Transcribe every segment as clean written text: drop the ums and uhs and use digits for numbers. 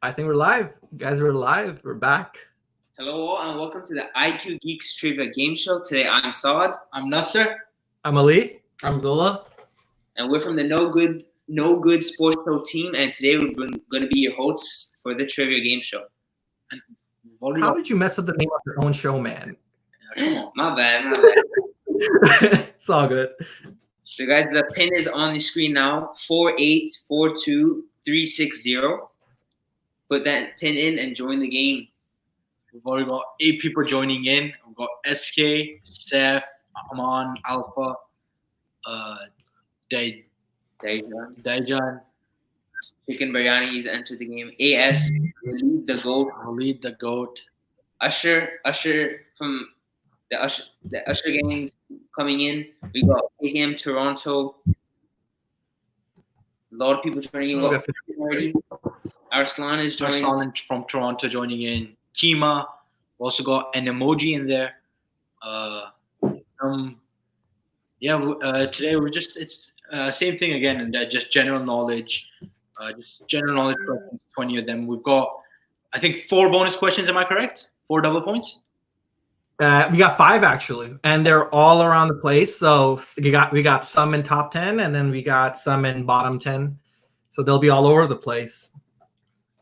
I think we're live. Guys, we're live. We're back. Hello all and welcome to the IQ-GEEKS Trivia Game Show. Today I'm Saad. I'm Nasser. I'm Ali. I'm Abdullah. And we're from the No Good Sports Show team, and today we're going to be your hosts for the Trivia Game Show. How did you mess up the name of your own show, man? Come on. My bad. It's all good. So guys, the pin is on the screen now, 4842360. Put that pin in and join the game. We've already got 8 people joining in. We've got SK, Seth, Aman, Alpha, Daijan. Chicken Biryani has entered the game. AS, Lead the Goat. Usher from the Usher gang coming in. We got AM Toronto. A lot of people joining in. Arslan is joining. Arslan from Toronto joining in. Kima. We also got an emoji in there. Today it's same thing again, and just general knowledge. Just general knowledge questions, 20 of them. We've got, I think, 4 bonus questions. Am I correct? 4 double points. We got 5 actually, and they're all around the place. So we got some in top 10, and then we got some in bottom 10. So they'll be all over the place.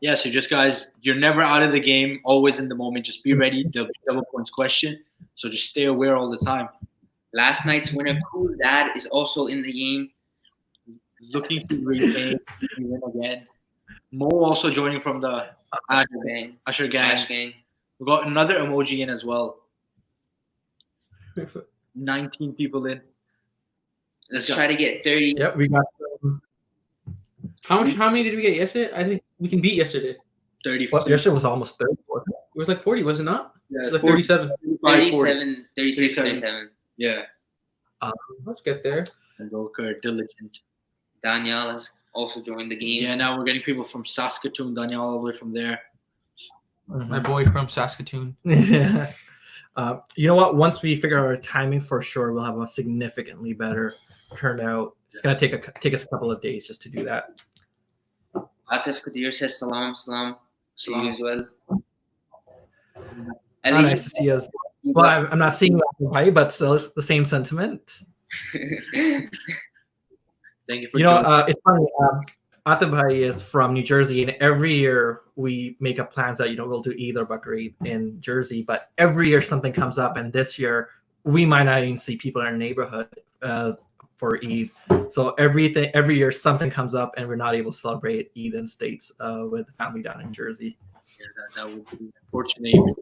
Yeah, so just guys, you're never out of the game, always in the moment. Just be ready. Double points question. So just stay aware all the time. Last night's winner, Cool Dad, is also in the game. Looking to win again. Mo also joining from the Usher gang. We got another emoji in as well. 19 people in. Let's try to get 30. Yep, we got. How many did we get yesterday? I think we can beat yesterday. 30. Yesterday was almost 30. It was like 40, was it not? Yeah, it was like 37. 36, 37. Yeah. Let's get there. And Goker, Diligent. Daniel has also joined the game. Yeah, now we're getting people from Saskatoon. Daniel all the way from there. My boy from Saskatoon. Yeah. You know what? Once we figure out our timing, for sure, we'll have a significantly better turnout. It's gonna take us a couple of days just to do that. Atif Kadir says salam to you as well. Nice to see us. Well, I'm not seeing you, but still the same sentiment. Thank you for it's funny. Atif Bhai is from New Jersey, and every year we make up plans that we'll do Eid or Bakr Eid in Jersey. But every year something comes up, and this year we might not even see people in our neighborhood for Eid. So every year something comes up, and we're not able to celebrate Eid in States with family down in Jersey. Yeah, that would be unfortunate.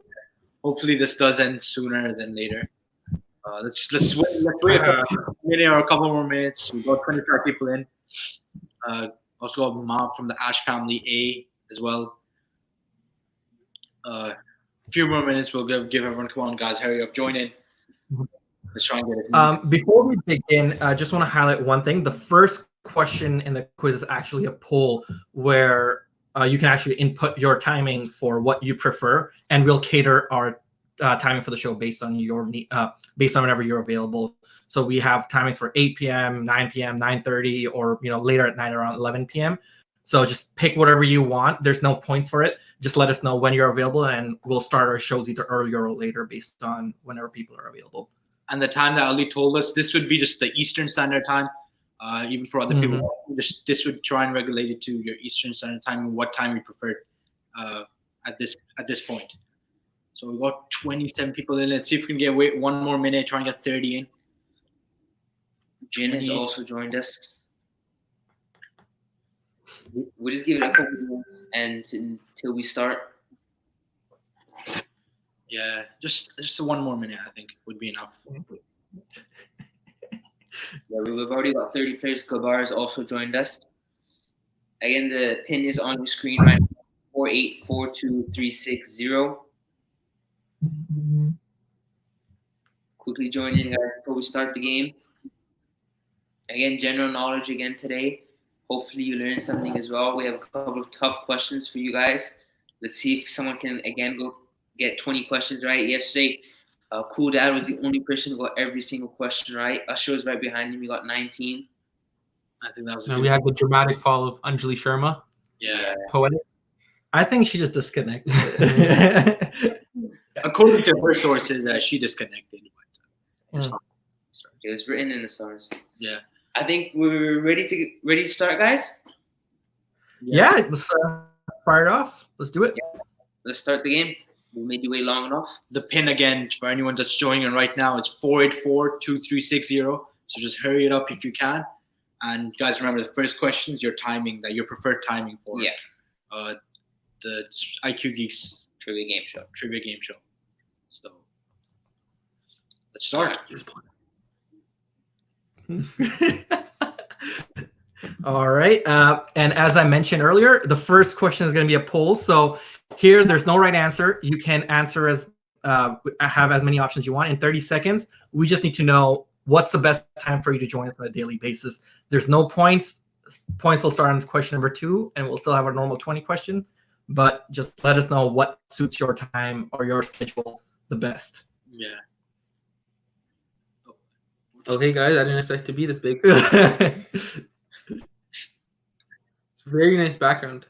Hopefully this does end sooner than later. Let's wait a minute or a couple more minutes. We've got 25 people in. Also got Mom from the Ash family A as well. A few more minutes. We'll give everyone. Come on, guys, hurry up, join in. Let's try and get it. Before we begin, I just want to highlight one thing. The first question in the quiz is actually a poll where you can actually input your timing for what you prefer, and we'll cater our timing for the show based on based on whenever you're available. So we have timings for 8 p.m., 9 p.m., 9:30, or later at night around 11 p.m. So just pick whatever you want. There's no points for it. Just let us know when you're available, and we'll start our shows either earlier or later based on whenever people are available. And the time that Ali told us, this would be just the Eastern Standard Time. Even for other people, this would try and regulate it to your Eastern Standard Time and what time you prefer at this point. So we got 27 people in. Let's see if we can get one more minute. Try and get 30 in. Jin has also joined us. We'll just give it a couple of minutes until we start. Yeah, just 1 more minute, I think, would be enough. Yeah, we've already got 30 players. Kabar has also joined us. Again, the pin is on the screen right now, 4842360. Quickly join in, guys, before we start the game. Again, general knowledge again today. Hopefully you learned something as well. We have a couple of tough questions for you guys. Let's see if someone can, again, go get 20 questions right. Yesterday, Cool Dad was the only person who got every single question right. Usher was right behind him. He got 19. I think that was we had the dramatic fall of Anjali Sharma. Yeah. Poetic. I think she just disconnected. According to her sources, she disconnected. But, It was written in the stars. Yeah. I think we're ready to start, guys. Yeah, let's fire it off. Let's do it. Yeah. Let's start the game. We made you wait long enough. The pin again for anyone that's joining right now, it's 484-2360. So just hurry it up if you can. And guys, remember the first question is your timing, that your preferred timing for the IQ-GEEKS Trivia game show. So let's start. All right. And as I mentioned earlier, the first question is going to be a poll. So here, there's no right answer. You can answer have as many options you want in 30 seconds. We just need to know what's the best time for you to join us on a daily basis. There's no points. Points will start on question number 2, and we'll still have our normal 20 questions. But just let us know what suits your time or your schedule the best. Yeah. Okay, guys, I didn't expect to be this big. It's a very nice background.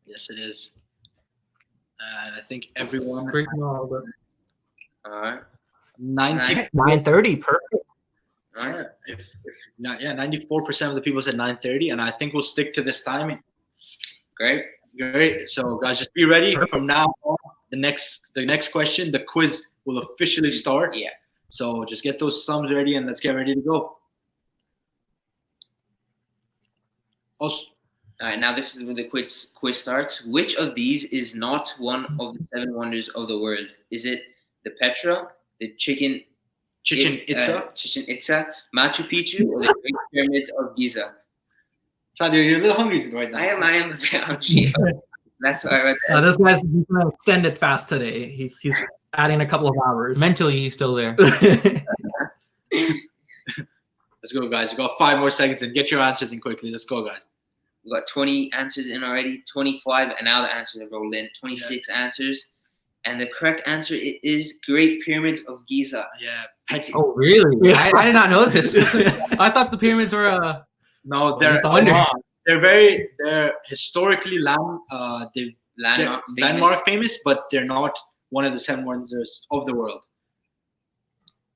Yes, it is. And I think everyone. All right. 9:30, perfect. All right. If not, 94% of the people said 9:30, and I think we'll stick to this timing. Great. So guys, just be ready. From now on, the next question, the quiz will officially start. Yeah. So just get those thumbs ready and let's get ready to go. Also, all right, now this is where the quiz starts. Which of these is not one of the 7 wonders of the world? Is it the Petra, the Chichen Itza, Machu Picchu, or the Great Pyramids of Giza? Sadio, you're a little hungry right now. I am a bit hungry. That's why I read that. This guy's going to extend it fast today. He's adding a couple of hours. Mentally, he's still there. Let's go, guys. You got 5 more seconds and get your answers in quickly. Let's go, guys. We got 20 answers in already, 25, and now the answers have rolled in. 26 answers. And the correct answer is Great Pyramids of Giza. Yeah. Oh, really? I did not know this. I thought the pyramids were no, they're historically landmark famous, but they're not one of the 7 wonders of the world.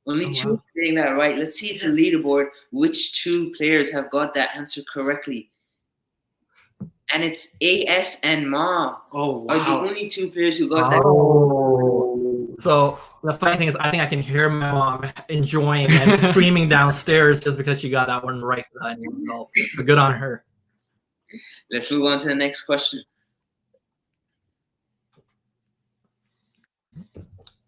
Only 2 are getting that right. Let's see the leaderboard. Which 2 players have got that answer correctly? And it's AS and Ma. Oh, wow. Are the only 2 players who got that. So the funny thing is, I think I can hear my mom enjoying and screaming downstairs just because she got that one right. So good on her. Let's move on to the next question.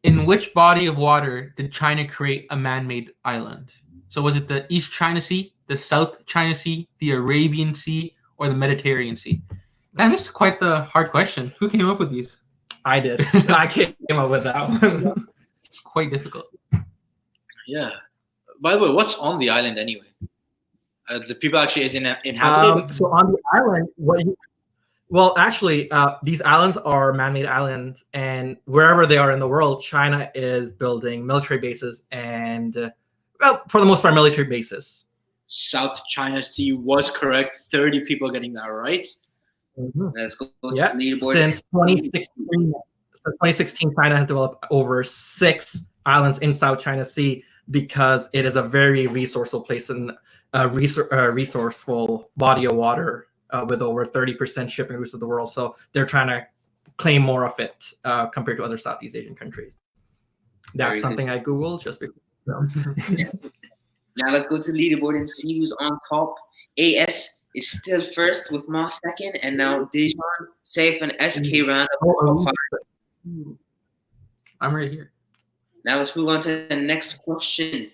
In which body of water did China create a man-made island? So was it the East China Sea, the South China Sea, the Arabian Sea, or the Mediterranean Sea? Man, this is quite the hard question. Who came up with these? I did. I came up with that one. It's quite difficult. Yeah. By the way, what's on the island anyway? The people actually is inhabited. So on the island, these islands are man-made islands, and wherever they are in the world, China is building military bases and, for the most part, military bases. South China Sea was correct. 30 people getting that right. Mm-hmm. Let's go to the leaderboard. Since 2016, China has developed over 6 islands in South China Sea because it is a very resourceful place and a resourceful body of water with over 30% shipping routes of the world. So they're trying to claim more of it compared to other Southeast Asian countries. That's something I Googled just because. Now let's go to the leaderboard and see who's on top. AS is still first with Ma second, and now Dijon, Saif, and SK round up 5. I'm right here. Now let's move on to the next question.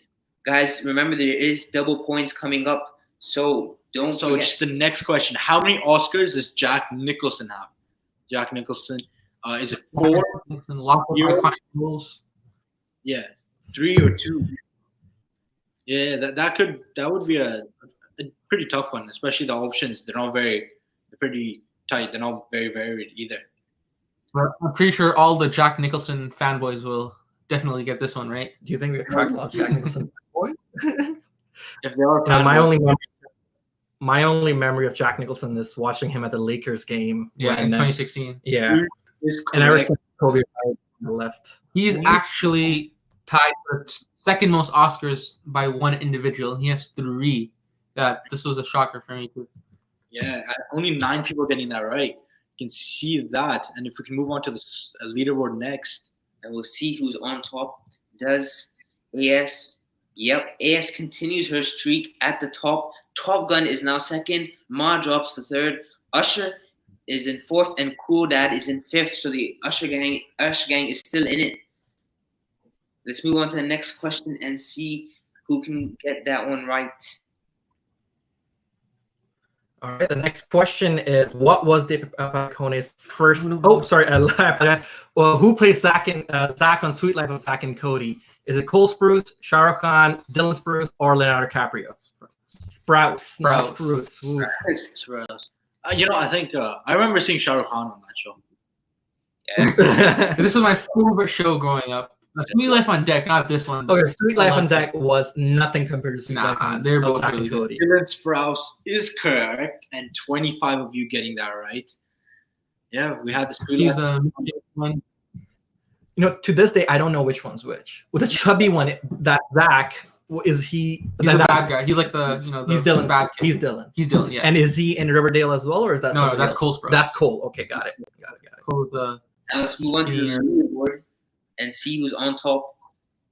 Guys, remember there is double points coming up, so don't forget. Just the next question. How many Oscars does Jack Nicholson have? Jack Nicholson, is it 4? Lots of iconic roles. Yeah, 3 or 2. Yeah, that would be a pretty tough one, especially the options. They're pretty tight. They're not very varied either. But I'm pretty sure all the Jack Nicholson fanboys will definitely get this one right. Do you think we attract a lot of Jack Nicholson fanboys? If there are my only memory, my only memory of Jack Nicholson is watching him at the Lakers game. Yeah, in 2016. Yeah, Is and ever correct. since Kobe left. He's actually tied for the second most Oscars by one individual. He has 3. This was a shocker for me too. Yeah, only 9 people getting that right. You can see that. And if we can move on to the leaderboard next. And we'll see who's on top. Does AS? Yep, AS continues her streak at the top. Top Gun is now second. Ma drops to third. Usher is in fourth, and Cool Dad is in fifth. So the Usher gang is still in it. Let's move on to the next question and see who can get that one right. All right, the next question is, what was David Pacone's first? Oh, sorry, I apologize. Well, who plays Zach on Sweet Life of Zach and Cody? Is it Cole Sprouse, Shah Rukh Khan, Dylan Sprouse, or Leonardo DiCaprio? Sprouse, not Spruce. Ooh. Sprouse. I think I remember seeing Shah Rukh Khan on that show. Yeah. This was my favorite show growing up. Sweet Life on Deck, not this one. Okay, Sweet Life on Deck was nothing compared to Sweet Nah, Life on they're both Zach really and Cody. Dylan Sprouse is correct, and 25 of you getting that right. Yeah, we had the Sweet He's Life. the one. To this day, I don't know which one's which. With the chubby one, that Zach, is he? He's the bad guy. He's like the he's Dylan. bad kid. He's Dylan. He's Dylan. Yeah. And is he in Riverdale as well, or is that No, somebody that's else? Cole Sprouse. That's Cole. Okay, got it. Cole's the. Now let's move on to the leaderboard and see who's on top.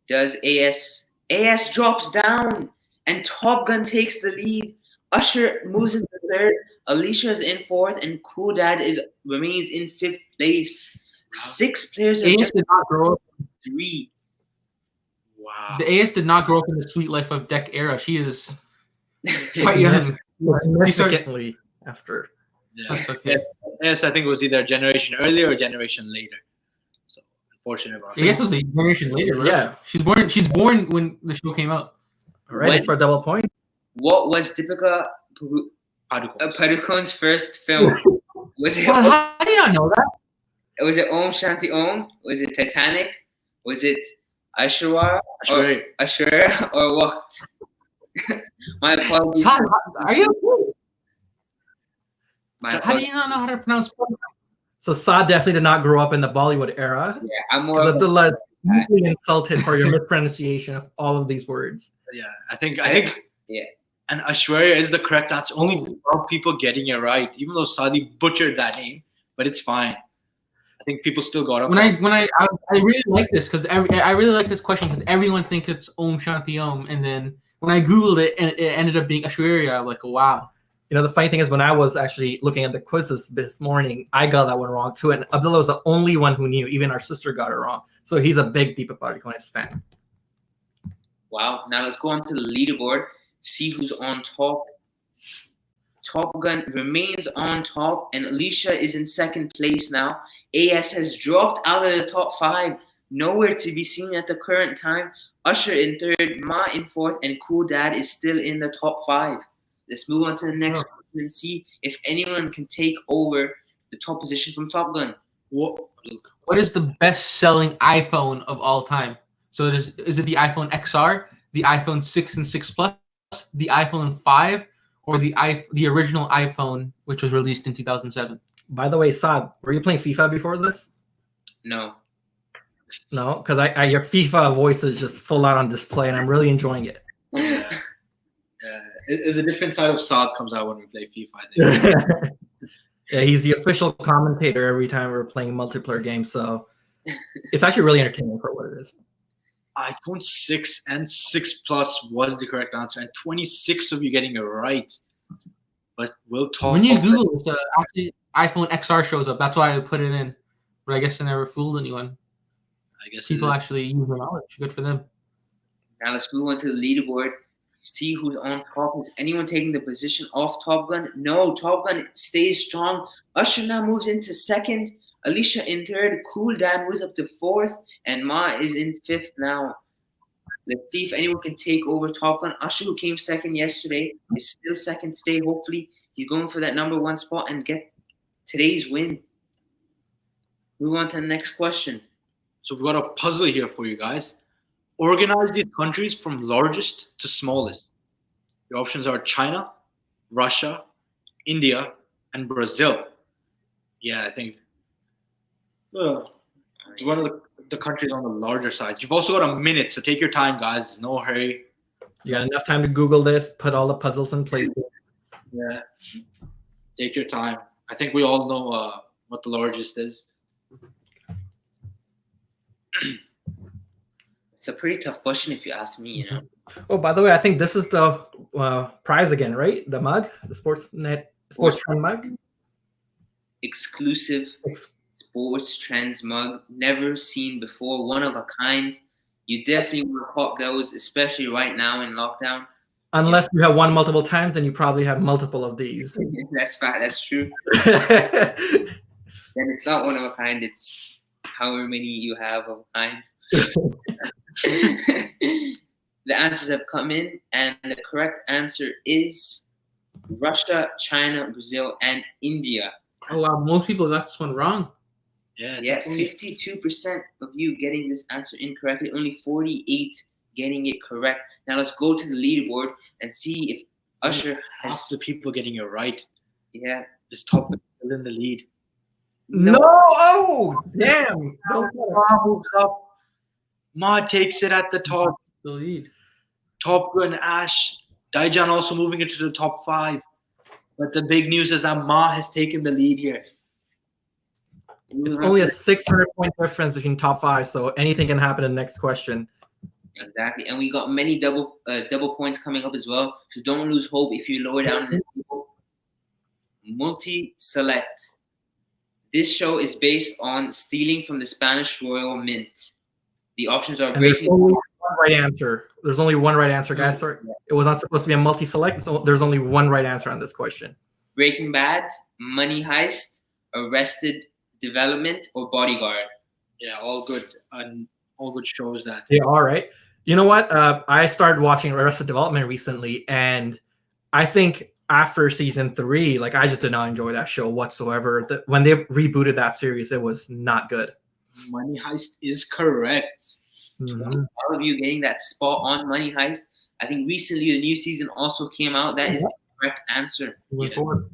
Does AS? AS drops down, and Top Gun takes the lead. Usher moves into third. Alicia is in fourth, and Cool Dad remains in fifth place. 6 players are AS just did not grow up. 3. Wow. The AS did not grow up in the Sweet Life of Deck era. She is quite young. Significantly after. Yeah. That's okay. Yes, I think it was either a generation earlier or a generation later. So unfortunate about AS was a generation later. Right? Yeah. She's born when the show came out. All right, it's for a double point. What was Deepika Padukone's first film? Was it? Well, how do you not know that? Was it Om Shanti Om? Was it Titanic? Was it Aishwarya? Aishwarya or what? My apologies. Are you okay? My How do you not know how to pronounce? So Saad definitely did not grow up in the Bollywood era. Yeah, I'm more. Because Abdullah is deeply insulted for your mispronunciation of all of these words. Yeah, I think Yeah. And Aishwarya is the correct answer. Only 12 people getting it right, even though Sadi butchered that name, but it's fine. I think people still got up. I really like this because I really like this question because everyone thinks it's Om Shanti Om, and then when I googled it and it ended up being Aishwarya, I'm like, wow. The funny thing is, when I was actually looking at the quizzes this morning, I got that one wrong too, and Abdullah was the only one who knew. Even our sister got it wrong. So he's a big Deepak Padukone's fan. Wow. Now let's go on to the leaderboard. See who's on top. Top Gun remains on top, and Alicia is in second place now. AS has dropped out of the top 5, nowhere to be seen at the current time. Usher in third, Ma in fourth, and Cool Dad is still in the top 5. Let's move on to the next question and see if anyone can take over the top position from Top Gun. What is the best-selling iPhone of all time? So is it the iPhone XR, the iPhone 6 and 6 Plus, the iPhone 5, or the original iPhone, which was released in 2007? By the way, Saad, were you playing FIFA before this? No. No, because your FIFA voice is just full out on display, and I'm really enjoying it. Yeah. There's a different side of Saad comes out when we play FIFA. I think. Yeah, he's the official commentator every time we're playing multiplayer games, so it's actually really entertaining for what it is. iPhone 6 and 6 Plus was the correct answer, and 26 of you getting it right. But we'll talk. When you Google it, actually iPhone XR shows up. That's why I put it in. But I guess I never fooled anyone. I guess People actually use their knowledge. Good for them. Now let's move on to the leaderboard. See who's on top. Is anyone taking the position off Top Gun? No, Top Gun stays strong. Usher now moves into second. Alicia in third. Cool Dad moves up to fourth. And Ma is in fifth now. Let's see if anyone can take over Top Gun. Usher, who came second yesterday, is still second today. Hopefully, he's going for that number 1 spot and get today's win. Move on to the next question. So we've got a puzzle here for you guys. Organize these countries from largest to smallest. The options are China, Russia, India, and Brazil. Yeah, I think it's one of the countries on the larger side. You've also got a minute, so take your time, guys. There's no hurry. You got enough time to Google this, put all the puzzles in place. Yeah, take your time. I think we all know what the largest is. It's a pretty tough question if you ask me, you know. Oh, by the way, I think this is the prize again, right? The mug, the Sports Trend mug. Exclusive Sports Trends mug, never seen before, one of a kind. You definitely want to pop those, especially right now in lockdown. Unless you have won multiple times, then you probably have multiple of these. That's fact. That's true. Then it's not one of a kind. It's however many you have of a kind. The answers have come in, and the correct answer is Russia, China, Brazil, and India. Oh wow, most people got this one wrong. Yeah, 52% of you getting this answer incorrectly, only 48 getting it correct. Now let's go to the leaderboard and see if Usher half has. the people getting it right. Yeah. Is top still in the lead. No! Oh, damn! Ma moves up. Ma takes it at the top. The lead. Top Gun, Ash, Daijan also moving into the top 5. But the big news is that Ma has taken the lead here. It's only a 600-point difference between top 5, so anything can happen in the next question. Exactly, and we got many double points coming up as well. So don't lose hope if you lower down in the table. Multi-select. This show is based on stealing from the Spanish Royal Mint. The options are breaking. There's only one right answer. There's only one right answer, guys. Sorry, it was not supposed to be a multi-select. So there's only one right answer on this question. Breaking Bad, Money Heist, Arrested Development, or Bodyguard. Yeah, all good. All good shows that. Yeah, all right. You know what? I started watching Arrested Development recently, and I think after season 3, like I just did not enjoy that show whatsoever. When they rebooted that series, it was not good. Money Heist is correct. Mm-hmm. All of you getting that spot on Money Heist. I think recently the new season also came out. That is the correct answer.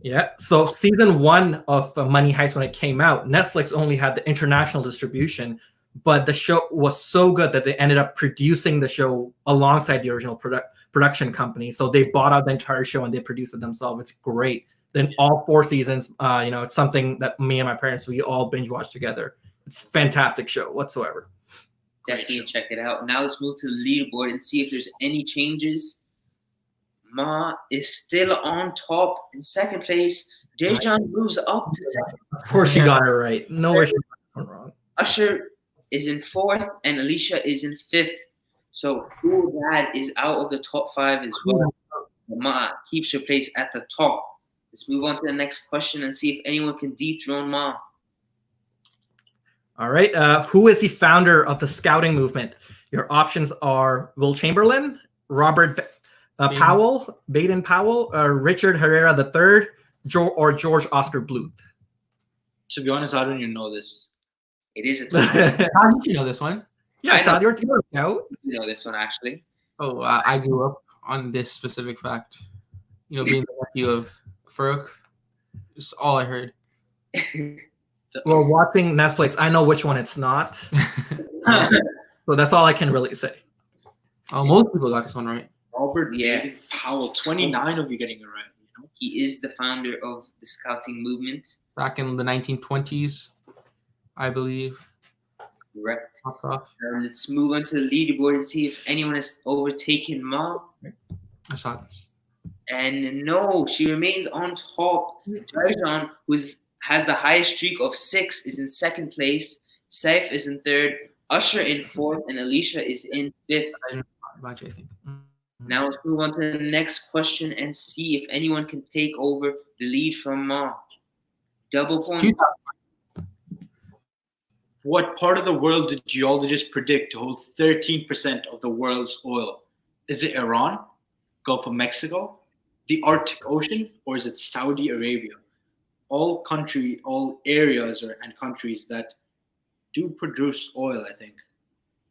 Yeah. So season 1 of Money Heist, when it came out, Netflix only had the international distribution, but the show was so good that they ended up producing the show alongside the original production company. So they bought out the entire show and they produced it themselves. It's great. Then all 4 seasons, it's something that me and my parents, we all binge watch together. It's a fantastic show whatsoever. Definitely check it out. Now let's move to the leaderboard and see if there's any changes. Ma is still on top in second place. Dejan moves up to second. Of course she got it right. No way she got it wrong. Usher is in 4th and Alicia is in 5th. So Cool Dad is out of the top 5 as well. Ma keeps her place at the top. Let's move on to the next question and see if anyone can dethrone Ma. All right. Who is the founder of the scouting movement? Your options are Will Chamberlain, Robert Powell, Baden-Powell, Richard Herrera III, or George Oscar Bluth. To be honest, I don't even know this. It is a tough How did you know this one? Yeah, Saudi Ortega scout. You know this one actually. Oh, I grew up on this specific fact. Being the nephew of Farouk. It's all I heard. Well, watching Netflix, I know which one it's not. So that's all I can really say. Oh, most people got this one right. Robert Powell, 29 of you getting it right. He is the founder of the scouting movement. Back in the 1920s, I believe. Correct. Let's move on to the leaderboard and see if anyone has overtaken Ma. I saw this. And no, she remains on top. Jarjan, who has the highest streak of 6, is in 2nd place. Saif is in 3rd. Usher in 4th. And Alicia is in 5th. I think. Now let's move on to the next question and see if anyone can take over the lead from Ma. Double point. What part of the world did geologists predict to hold 13% of the world's oil? Is it Iran, Gulf of Mexico, the Arctic Ocean, or is it Saudi Arabia? All areas and countries that do produce oil, I think.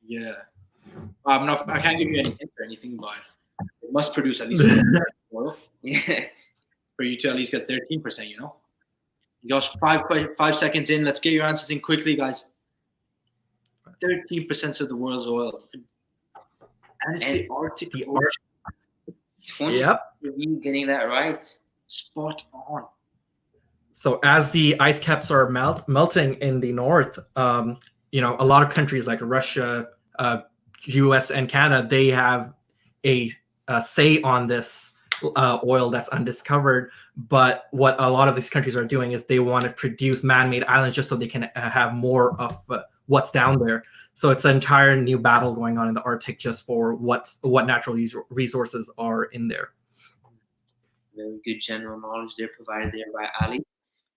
Yeah. I can't give you any hint or anything, but it must produce at least oil. Yeah. for you to at least get 13%. You know. Just 5 seconds in. Let's get your answers in quickly, guys. 13% of the world's oil, and it's the Arctic Ocean. 20 Yep. of you getting that right. Spot on. So as the ice caps are melting in the north, a lot of countries like Russia, U.S. and Canada, they have a say on this oil that's undiscovered. But what a lot of these countries are doing is they want to produce man-made islands just so they can have more of what's down there. So it's an entire new battle going on in the Arctic just for what natural resources are in there. Very good general knowledge there provided there by Ali.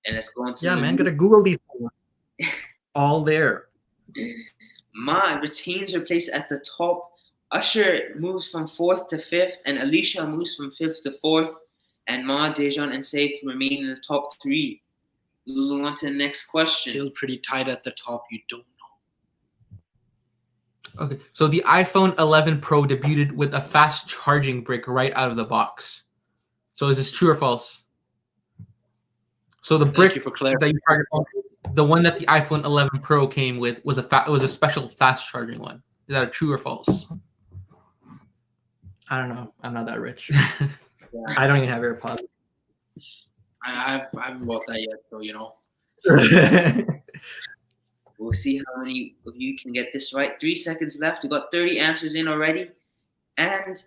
And let's go on to Gotta Google these things. It's all there. Ma retains her place at the top. Usher moves from 4th to 5th, and Alicia moves from 5th to 4th. And Ma, Dejan, and Saif remain in the top 3. Moving on to the next question. Still pretty tight at the top. You don't know. Okay, so the iPhone 11 Pro debuted with a fast charging brick right out of the box. So is this true or false? So the brick Thank you for clarifying. that you charge your phone, the one that the iPhone 11 Pro came with was a special fast charging one. Is that a true or false? I don't know. I'm not that rich. Yeah. I don't even have AirPods. I haven't bought that yet, so you know. We'll see how many of you can get this right. 3 seconds left. We got 30 answers in already. And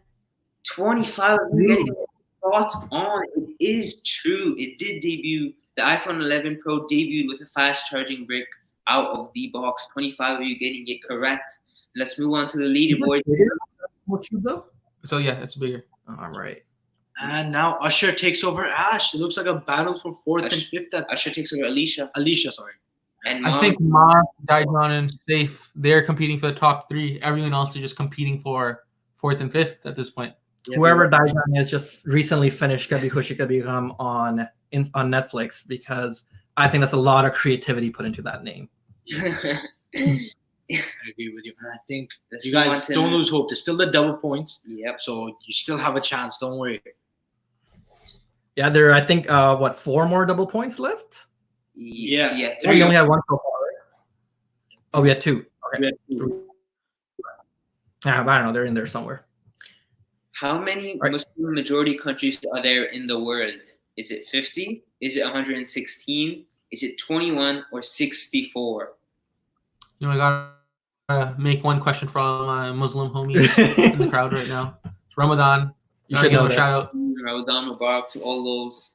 25 of you getting it spot on. It is true. It did debut. The iPhone 11 Pro debuted with a fast charging brick out of the box. 25 of you getting it correct. Let's move on to the leaderboard. So yeah, it's bigger. All right. And now Usher takes over Ash. It looks like a battle for 4th and 5th. Usher takes over Alicia. Alicia, sorry. And I think Ma, Daejeon, and Safe, they're competing for the top 3. Everyone else is just competing for 4th and 5th at this point. Whoever Daejeon has just recently finished Kabhi Khushi Kabhi Gham on Netflix, because I think that's a lot of creativity put into that name. I agree with you. And I think you guys don't lose hope. There's still the double points. Yep. So you still have a chance. Don't worry. Yeah, there are, I think, 4 more double points left? Yeah. Yeah. So we only had 1 so far, right? Oh, we had 2. Okay. We had 2. Yeah, but I don't know. They're in there somewhere. How many Muslim majority countries are there in the world? Is it 50? Is it 116? Is it 21 or 64? You know, I gotta make one question from my Muslim homies in the crowd right now. It's Ramadan. You should know a this. shout out. Ramadan Mubarak to all those.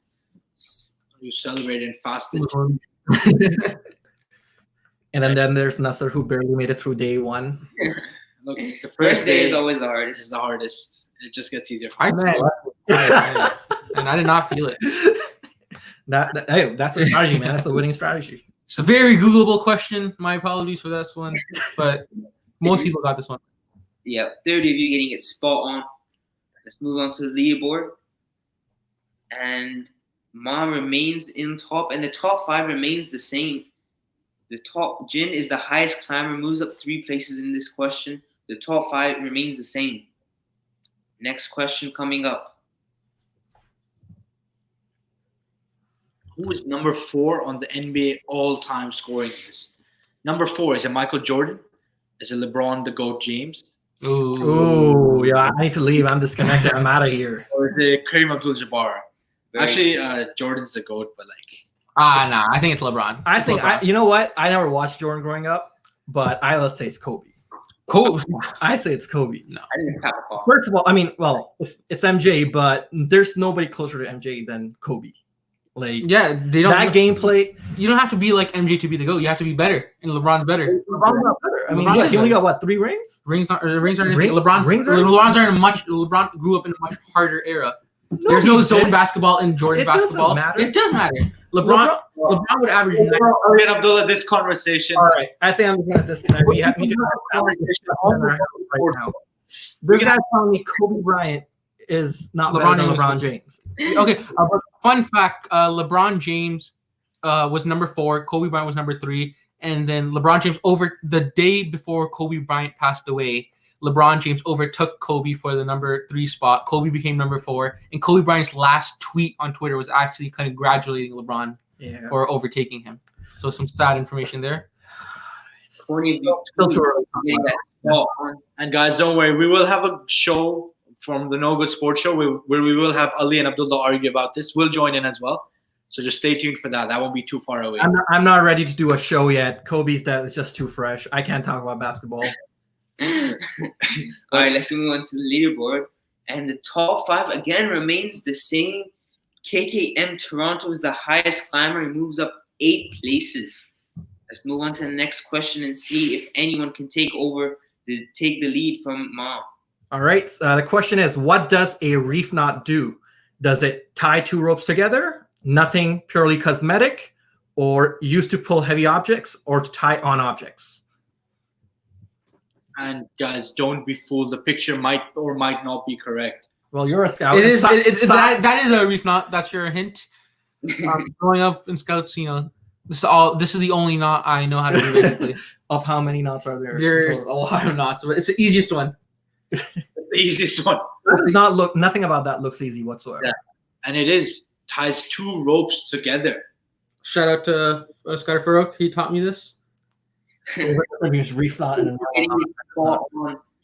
You celebrated and fasted. And then there's Nasser, who barely made it through day 1. Look, the First day is always the This hardest. is the hardest. It just gets easier. And I did not feel it. Hey, that's a strategy, man. That's a winning strategy. It's a very Googleable question. My apologies for this one, but most people got this one. Yeah, 30 of you getting it spot on. Let's move on to the leaderboard. And Ma remains in top, and the top 5 remains the same. The top, Jin is the highest climber, moves up 3 places in this question. The top 5 remains the same. Next question coming up. Who is number 4 on the NBA all-time scoring list? Number 4, is it Michael Jordan? Is it LeBron the GOAT James? Ooh, yeah, I need to leave. I'm disconnected. I'm out of here. Or is it Kareem Abdul-Jabbar? Actually, Jordan's the GOAT, but like... Nah, I think it's LeBron. I think, you know what? I never watched Jordan growing up, but let's say it's Kobe. Kobe. I say it's Kobe. No. I didn't have a call. First of all, I mean, well, it's MJ, but there's nobody closer to MJ than Kobe. Like, Yeah, they don't. that gameplay. You don't have to be like MJ to be the GOAT. You have to be better, and LeBron's better. LeBron's not better. I mean, LeBron's he only better. got what, 3 rings? Rings aren't anything. Rings LeBron's are in a much. LeBron grew up in a much harder era. No, There's no he zone didn't. basketball in Jordan It doesn't basketball. matter. It does matter. LeBron would average. Okay, Abdullah, this conversation... All right, I think I'm going to disconnect. We have to have this conversation right now. This guy's telling me Kobe Bryant is not better than LeBron James. Okay, fun fact: LeBron James was number 4. Kobe Bryant was number 3, and then LeBron James, over the day before Kobe Bryant passed away, LeBron James overtook Kobe for the number 3 spot. Kobe became number 4, and Kobe Bryant's last tweet on Twitter was actually congratulating LeBron for overtaking him. So some sad information there. 20 of you getting that spot on. And guys, don't worry, we will have a show from the No Good Sports Show where we will have Ali and Abdullah argue about this. We'll join in as well. So just stay tuned for that. That won't be too far away. I'm not ready to do a show yet. Kobe's death is just too fresh. I can't talk about basketball. All right, let's move on to the leaderboard. And the top 5 again remains the same. KKM Toronto is the highest climber and moves up 8 places. Let's move on to the next question and see if anyone can take the lead from Ma. All right. The question is, what does a reef knot do? Does it tie 2 ropes together? Nothing, purely cosmetic, or used to pull heavy objects, or to tie on objects? And guys, don't be fooled. The picture might or might not be correct. Well, you're a scout. It is. That is a reef knot. That's your hint. Growing up in scouts, this is the only knot I know how to do, basically. Of how many knots are there? There's a lot of knots, but it's the easiest one. The easiest one. Nothing about that looks easy whatsoever. Yeah. And it ties 2 ropes together. Shout out to Scott Farouk. He taught me this. Reef knot and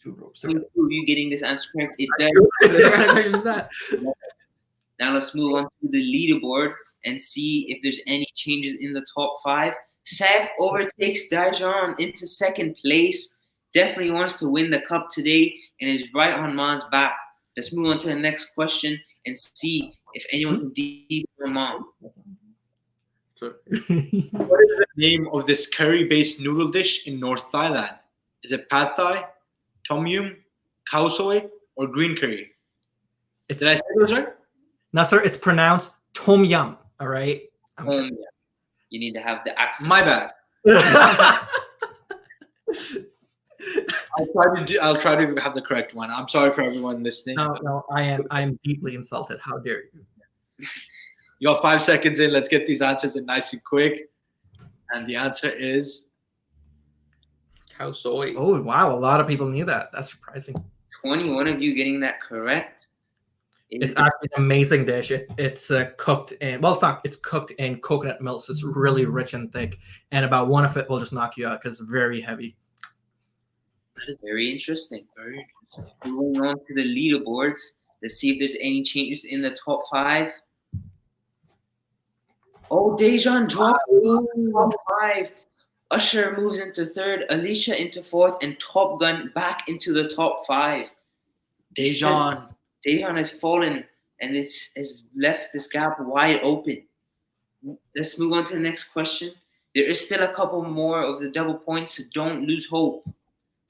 2 ropes. You getting this answer correct? It does. Now let's move on to the leaderboard and see if there's any changes in the top 5. Seth overtakes Dajon into 2nd place. Definitely wants to win the cup today and is right on Ma's back. Let's move on to the next question and see if anyone can beat Mom. What is the name of this curry-based noodle dish in North Thailand? Is it pad thai, tom yum, khao soi, or green curry? Did I say those right? No, sir. It's pronounced tom yum. All right. You need to have the accent. My bad. I'll try to have the correct one. I'm sorry for everyone listening. No. I am deeply insulted. How dare you? You got 5 seconds in. Let's get these answers in nice and quick. And the answer is khao soi. Oh wow! A lot of people knew that. That's surprising. 21 of you getting that correct. It's actually an amazing dish. It's cooked in, well, it's not. It's cooked in coconut milk, so it's really rich and thick. And about one of it will just knock you out because it's very heavy. That is very interesting. Very interesting. Moving on to the leaderboards. Let's see if there's any changes in the top 5. Oh, Dejan dropped top 5. Usher moves into 3rd, Alicia into 4th, and Top Gun back into the top 5. Dejan has fallen and has left this gap wide open. Let's move on to the next question. There is still a couple more of the double points, so don't lose hope.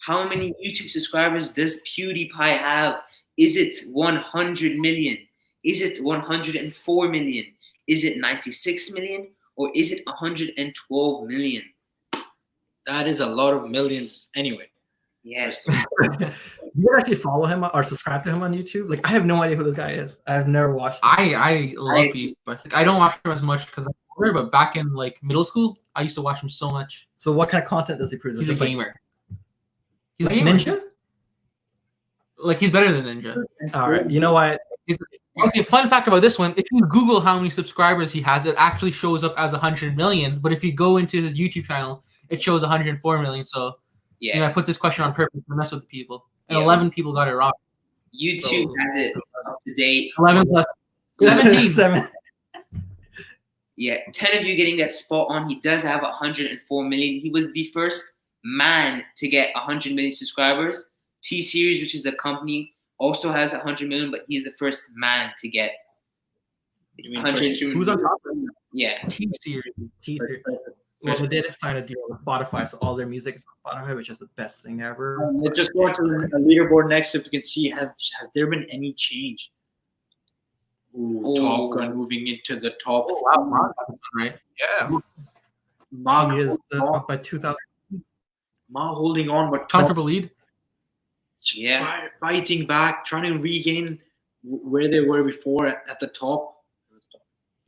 How many YouTube subscribers does PewDiePie have? Is it 100 million? Is it 104 million? Is it 96 million? Or is it 112 million? That is a lot of millions anyway. Yes. You actually follow him or subscribe to him on YouTube? Like, I have no idea who this guy is. I've never watched him. I love you, but I don't watch him as much because I'm older, but back in like middle school, I used to watch him so much. So what kind of content does he produce? He's a gamer. He's like a gamer. Ninja? Like, he's better than Ninja. All right. You know what? Okay, fun fact about this one. If you Google how many subscribers he has, it actually shows up as 100 million. But if you go into his YouTube channel, it shows 104 million. So, yeah, I put this question on purpose to mess with the people. And 11 people got it wrong. YouTube has it up to date. 11 plus 17. Yeah, 10 of you getting that spot on. He does have 104 million. He was the first man to get 100 million subscribers. T-Series, which is a company, also has 100 million, but he's the first man to get 100. Who's on top of him? Yeah. T-Series. Well, they did sign a deal with Spotify, so all their music is on Spotify, which is the best thing ever. Let's just go to the leaderboard next. If you can see, has there been any change? Top Gun moving into the top. Oh, wow. Right. Yeah. Ma is up by 2,000. Ma holding on, but comfortable lead. Yeah. Fighting back, trying to regain where they were before at the top.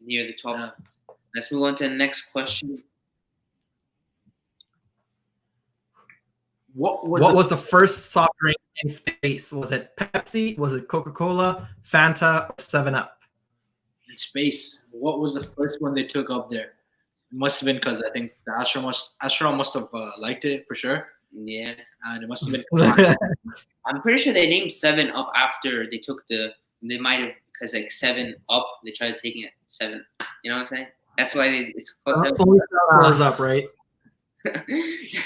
Near the top. Yeah. Let's move on to the next question. What What was the first soft drink in space? Was it Pepsi? Was it Coca-Cola, Fanta, or 7-Up? in space? What was the first one they took up there? It must have been because I think the astronaut must have liked it for sure, Yeah. and it must have been. I'm pretty sure they named 7-Up after they took they might have, because like 7-Up, they tried taking it 7. You know what I'm saying? That's why it's called 7. Only goes up, right?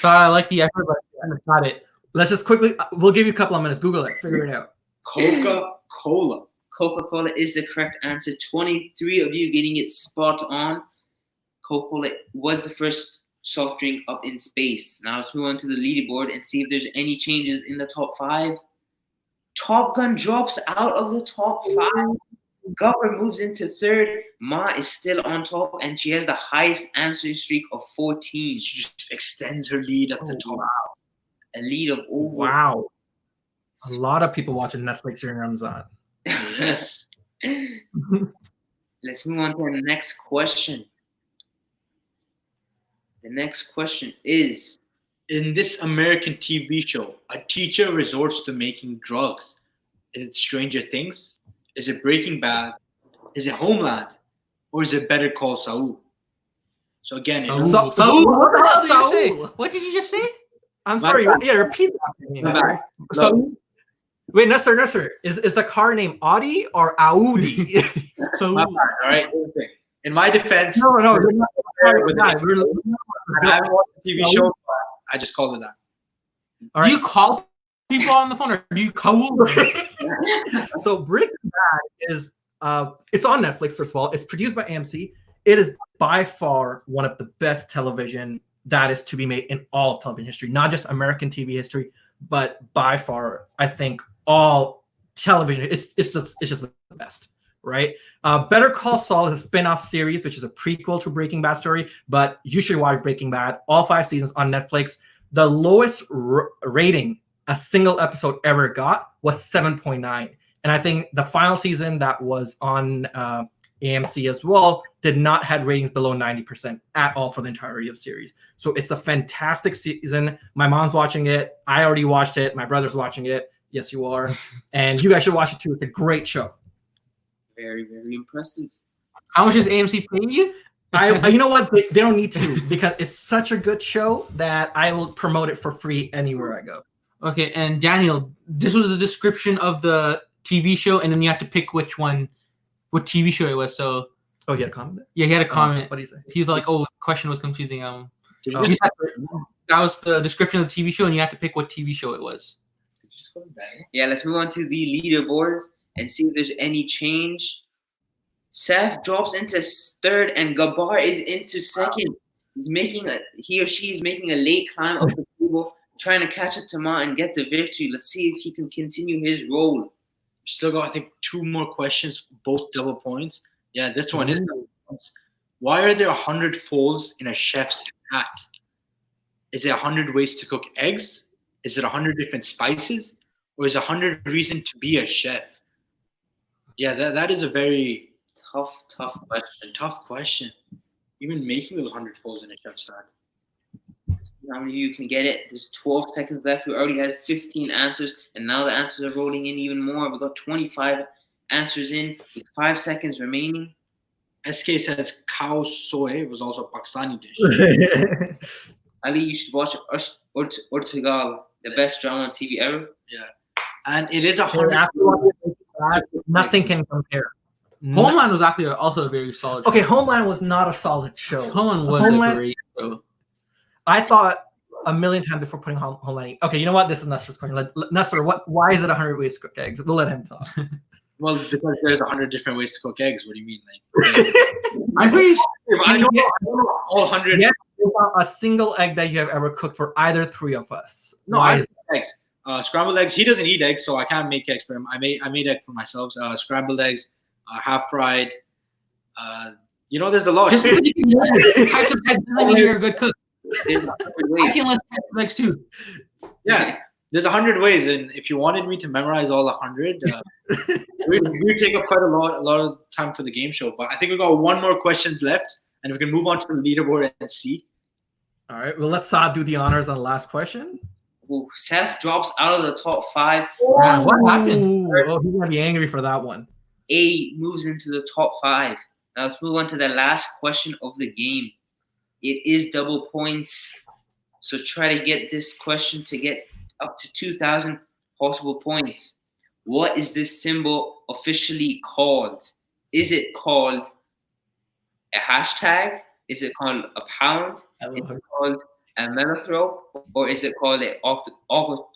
So I like the effort, but I haven't got it. Let's just quickly. We'll give you a couple of minutes. Google it. Figure it out. Coca-Cola. Coca-Cola is the correct answer. 23 of you getting it spot on. Coca-Cola was the first soft drink up in space. Now let's move on to the leaderboard and see if there's any changes in the top 5. Top Gun drops out of the top 5. Gupper moves into 3rd. Ma is still on top, and she has the highest answer streak of 14. She just extends her lead at the top. A lead of over. Wow. A lot of people watching Netflix during Ramzan. Yes. Let's move on to the next question. The next question is: in this American TV show, a teacher resorts to making drugs. Is it Stranger Things? Is it Breaking Bad? Is it Homeland? Or is it Better Call Saul? So again, Saul. What did you just say? I'm sorry. Yeah, repeat that. So, wait, Nasser, is the car named Audi or Audi? So, all right. In my defense, no. I haven't watched the TV show. I just called it that. Do you call people on the phone, or do you call? So Breaking Bad is it's on Netflix. First of all, it's produced by AMC. It is by far one of the best television that is to be made in all of television history, not just American TV history, but by far, I think all television. It's just the best, right? Better Call Saul is a spin-off series, which is a prequel to Breaking Bad story, but you should watch Breaking Bad. All 5 seasons on Netflix. The lowest rating a single episode ever got was 7.9. And I think the final season that was on AMC as well did not have ratings below 90% at all for the entirety of the series. So it's a fantastic season. My mom's watching it. I already watched it. My brother's watching it. Yes, you are. And you guys should watch it too. It's a great show. Very, very impressive. How much is AMC paying you? You know what? They don't need to, because it's such a good show that I will promote it for free anywhere I go. Okay, and Daniel, this was a description of the TV show, and then you have to pick what TV show it was. So, he had a comment there? Yeah, he had a comment. What did he say? He was like, "Oh, the question was confusing." That was the description of the TV show, and you have to pick what TV show it was. Yeah, let's move on to the leaderboard and see if there's any change. Seth drops into 3rd, and Gabar is into 2nd. He or she is making a late climb up the table, trying to catch up to Ma and get the victory. Let's see if he can continue his role. Still got, I think, 2 more questions, both double points. Yeah, this one is double points. Why are there 100 folds in a chef's hat? Is it 100 ways to cook eggs? Is it 100 different spices? Or is it 100 reasons to be a chef? Yeah, that is a very tough question. Tough question. Even making those 100 folds in a chef's hat. How many of you can get it? There's 12 seconds left. We already had 15 answers, and now the answers are rolling in even more. We've got 25 answers in with 5 seconds remaining. SK says cow soy was also a Pakistani dish. Ali, you should watch Ortegal, the best drama on TV ever. Yeah. And it is 100. Nothing can compare. Homeland was actually also a very solid show. Okay, Homeland was not a solid show. Homeland was a great show. I thought a million times before putting Homeland. Okay, you know what? This is Nasser's question. Nasser, why is it 100 ways to cook eggs? We'll let him talk. Well, because there's 100 different ways to cook eggs. What do you mean? Like, I'm pretty sure. I know all 100. Yes, a single egg that you have ever cooked for either 3 of us. No, I eat eggs. Scrambled eggs. He doesn't eat eggs, so I can't make eggs for him. I made egg for myself. Scrambled eggs, half fried. There's a lot. Just because you can use types of eggs doesn't mean you're a good cook. I can list eggs too. Yeah, there's 100 ways, and if you wanted me to memorize all 100, we would take up quite a lot of time for the game show. But I think we've got 1 more questions left, and we can move on to the leaderboard and see. All right. Well, let's Saad do the honors on the last question. Seth drops out of the top 5. Man, what happened? Oh, he's gonna be angry for that one. A moves into the top 5. Now let's move on to the last question of the game. It is double points, so try to get this question to get up to 2,000 possible points. What is this symbol officially called? Is it called a hashtag? Is it called a pound? Is it called a melothrop? Or is it called an octothrop?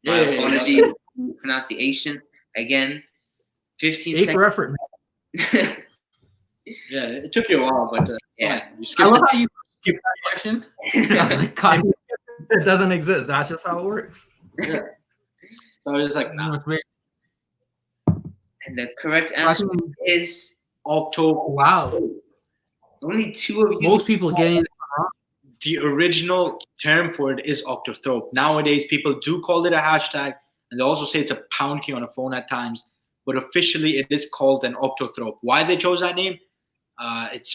My apologies for the pronunciation. Again, 15 A for seconds. effort. Yeah, it took you a while, but Yeah. fine. You I skipped love it. how you skipped that question. I was like, God, It doesn't exist. That's just how it works. Yeah. So I was like, no, nah. it's weird. And the correct I answer think- is October. Wow. only 2 of you. Most people getting The original term for it is octothrop. Nowadays, people do call it a hashtag, and they also say it's a pound key on a phone at times. But officially, it is called an octothrop. Why they chose that name? It's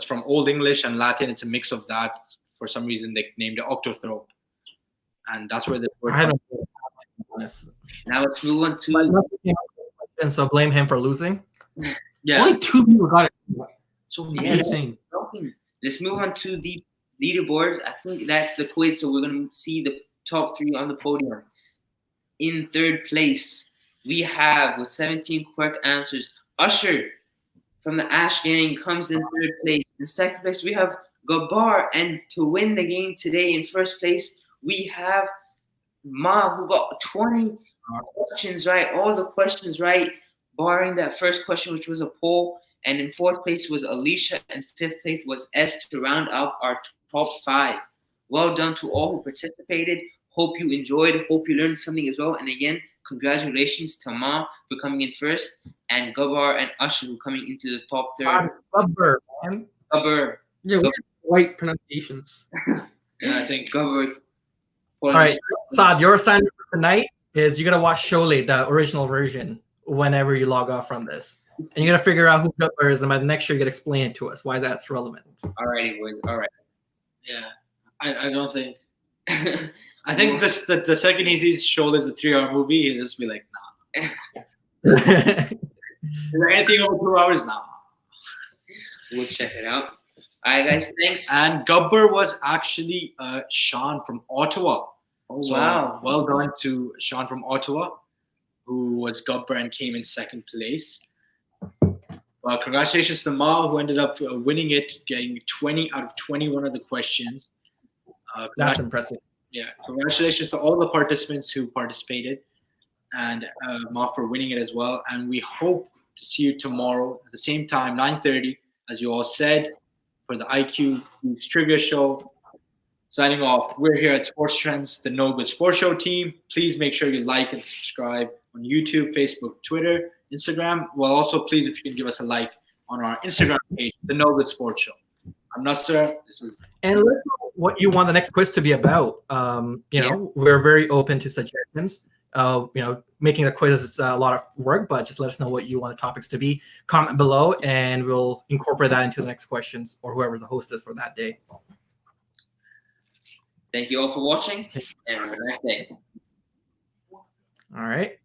from Old English and Latin. It's a mix of that. For some reason, they named it octothrop, and that's where the word. I don't know. Honest. Now let's move on to And so blame him for losing. Yeah. only 2 people got it. So That's Yeah. insane. Let's move on to the leaderboard. I think that's the quiz, so we're going to see the top 3 on the podium. In 3rd place, we have, with 17 correct answers, Usher from the Ash Gang comes in 3rd place. In 2nd place, we have Gabar, and to win the game today in 1st place, we have Ma, who got 20 questions right, all the questions right, barring that first question, which was a poll. And in 4th place was Alicia, and 5th place was S to round up our top 5. Well done to all who participated. Hope you enjoyed. Hope you learned something as well. And again, congratulations to Ma for coming in 1st, and Gabar and Usher who coming into the top 3rd. Rubber, man. Gabar, Yeah, weird white pronunciations. Yeah, I think. Gabar. All right, Saad, your assignment for tonight is you got to watch Sholay, the original version, whenever you log off from this. And you got to figure out who Gubber is, and by the next year, you got to explain it to us, why that's relevant. Alrighty, boys. All right. Yeah, I don't think. I think the second he sees Shoal is a 3-hour movie, he'll just be like, nah. Is there anything over 2 hours? Nah. We'll check it out. All right, guys. Thanks. And Gubber was actually Sean from Ottawa. Oh, So, wow. well done to Sean from Ottawa, who was Gubber and came in 2nd place. Well, congratulations to Ma, who ended up winning it, getting 20 out of 21 of the questions. That's impressive. Yeah, congratulations to all the participants who participated, and Ma for winning it as well. And we hope to see you tomorrow at the same time, 9:30, as you all said, for the IQ-GEEKS Trivia Show. Signing off. We're here at Sports Trends, the No Good Sports Show team. Please make sure you like and subscribe on YouTube, Facebook, Twitter, Instagram. Well, also, please, if you can give us a like on our Instagram page, the No Good Sports Show. I'm Nasser. This is. And let us know what you want the next quiz to be about. You know, we're very open to suggestions. You know, making the quiz is a lot of work, but just let us know what you want the topics to be. Comment below, and we'll incorporate that into the next questions or whoever the host is for that day. Thank you all for watching, and have a nice day. All right.